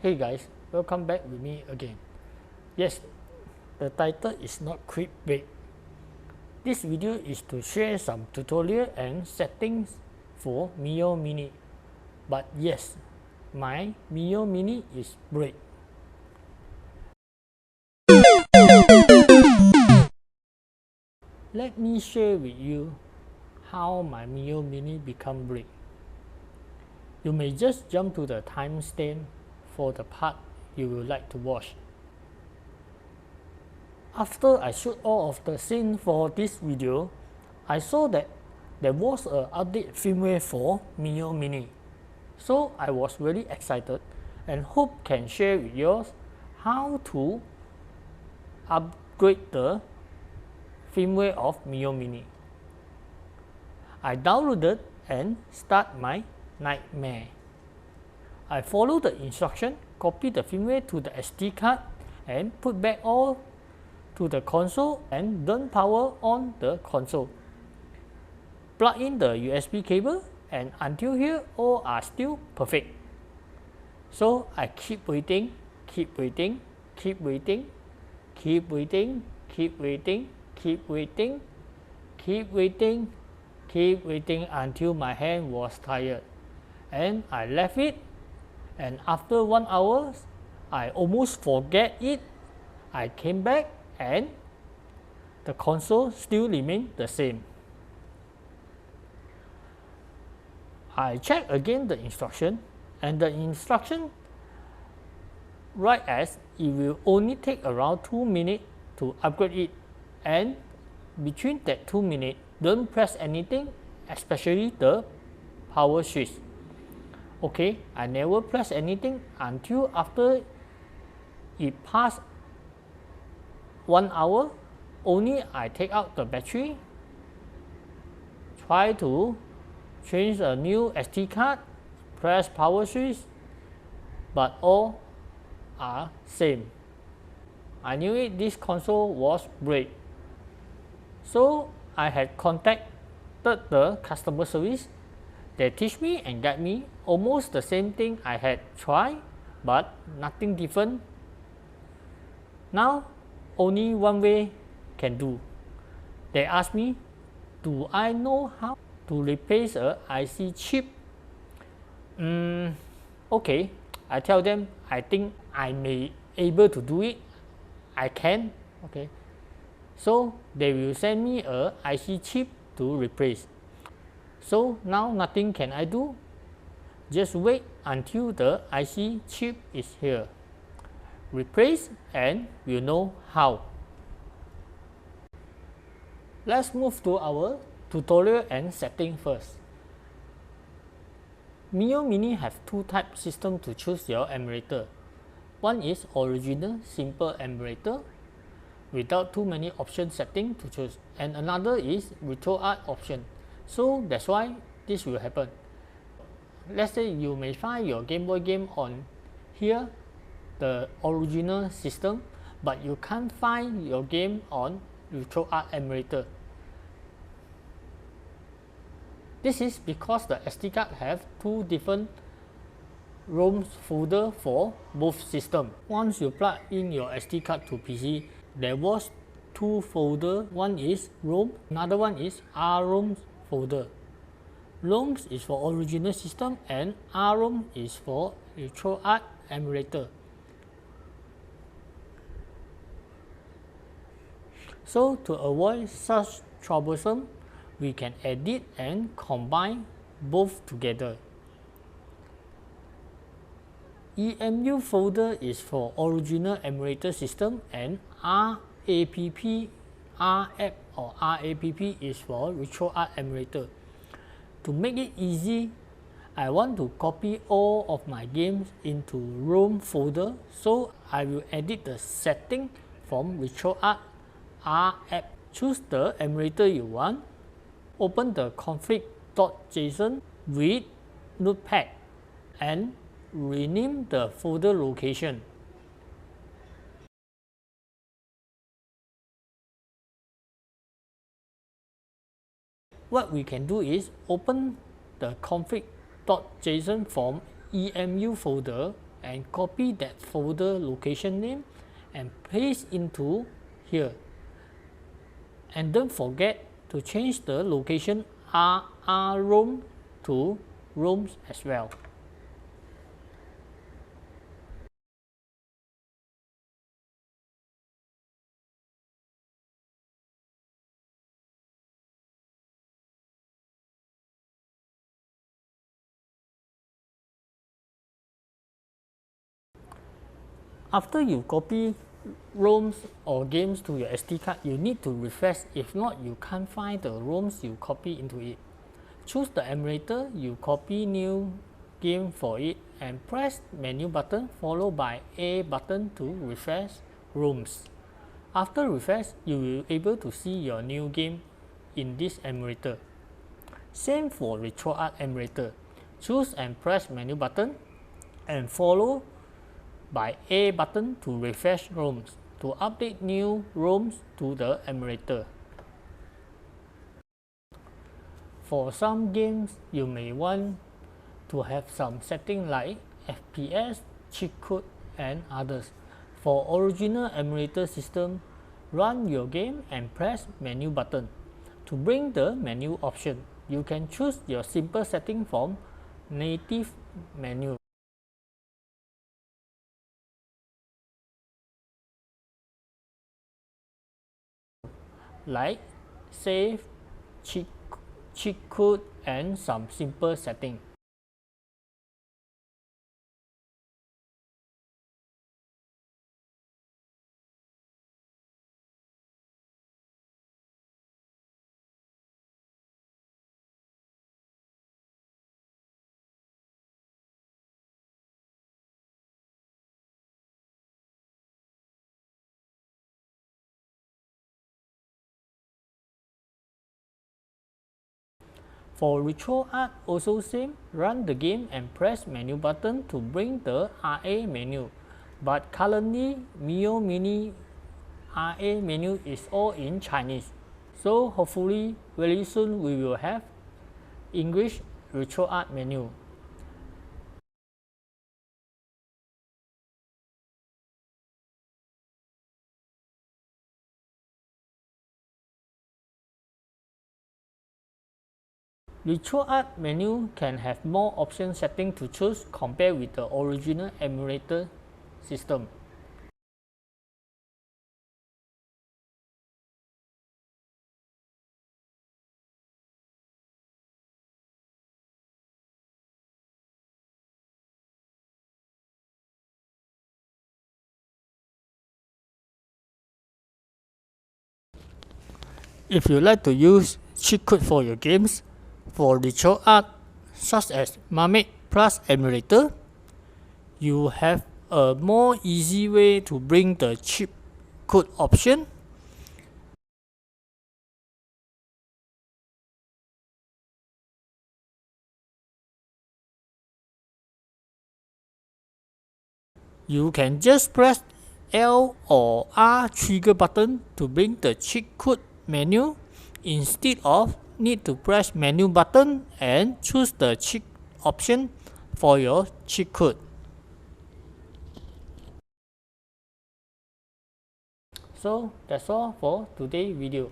Hey guys, welcome back with me again. Yes, the title is not clickbait. This video is to share some tutorial and settings for Miyoo Mini. But yes, my Miyoo Mini is break. Let me share with you how my Miyoo Mini become break. You may just jump to the timestamp for the part you would like to watch. After I shoot all of the scene for this video, I saw that there was an update firmware for Miyoo Mini. So I was really excited and hope can share with yours how to upgrade the firmware of Miyoo Mini. I downloaded and start my nightmare. I follow the instruction, copy the firmware to the SD card and put back all to the console and then power on the console. Plug in the USB cable and until here all are still perfect. So I keep waiting, keep waiting, keep waiting, keep waiting, keep waiting, keep waiting, keep waiting, keep waiting until my hand was tired. And I left it, and after 1 hour, I almost forget it. I came back and the console still remained the same. I checked again the instruction, and the instruction write as it will only take around 2 minutes to upgrade it, and between that 2 minutes, don't press anything, especially the power switch. Okay, I never press anything until after it passed 1 hour. Only I take out the battery, try to change a new SD card, press power switch, but all are same. I knew it, this console was break. So I had contacted the customer service. They teach me and guide me almost the same thing I had tried, but nothing different. Now only one way can do. They ask me, do I know how to replace a IC chip? Okay, I tell them I think I may able to do it. I can. Okay, so they will send me a IC chip to replace. So now nothing can I do, just wait until the IC chip is here, replace, and we'll know how. Let's move to our tutorial and setting first. Miyoo Mini have two type system to choose your emulator. One is original simple emulator without too many option setting to choose, and another is RetroArch option. So that's why this will happen. Let's say you may find your Game Boy game on here, the original system, but you can't find your game on RetroArch emulator. This is because the SD card have two different ROM folder for both systems. Once you plug in your SD card to PC, there was two folders. One is ROM, another one is ROM folder. ROM is for original system and ROM is for RetroArch emulator. So to avoid such troublesome, we can edit and combine both together. EMU folder is for original emulator system, and R.I.P or R.I.P is for RetroArch emulator. To make it easy, I want to copy all of my games into ROM folder, so I will edit the setting from RetroArch R.I.P. Choose the emulator you want, open the config.json with Notepad and rename the folder location. What we can do is open the config.json from EMU folder and copy that folder location name and paste into here. And don't forget to change the location ROM to ROMs as well. After you copy ROMs or games to your SD card, you need to refresh. If not, you can't find the ROMs you copy into it. Choose the emulator, you copy new game for it and press menu button followed by A button to refresh ROMs. After refresh, you will be able to see your new game in this emulator. Same for RetroArch emulator. Choose and press menu button and follow by A button to refresh ROMs to update new ROMs to the emulator. For some games, you may want to have some setting like FPS, cheat code, and others. For original emulator system, run your game and press menu button. To bring the menu option, you can choose your simple setting from native menu. Like save, cheat code, and some simple setting. For RetroArch also same, run the game and press menu button to bring the RA menu. But currently Miyoo Mini RA menu is all in Chinese. So hopefully very soon we will have English RetroArch menu. RetroArch menu can have more option setting to choose compared with the original emulator system. If you like to use cheat code for your games, for RetroArch such as Marmite Plus emulator, you have a more easy way to bring the cheat code option. You can just press L or R trigger button to bring the cheat code menu instead of need to press menu button and choose the cheat option for your cheat code. So that's all for today's video.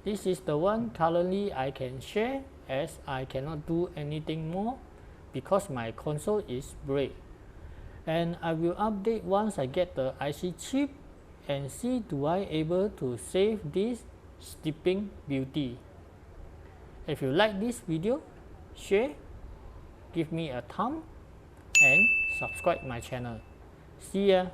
This is the one currently I can share as I cannot do anything more because my console is break. And I will update once I get the IC chip and see do I able to save this sleeping beauty. If you like this video, share, give me a thumb and subscribe my channel. See ya.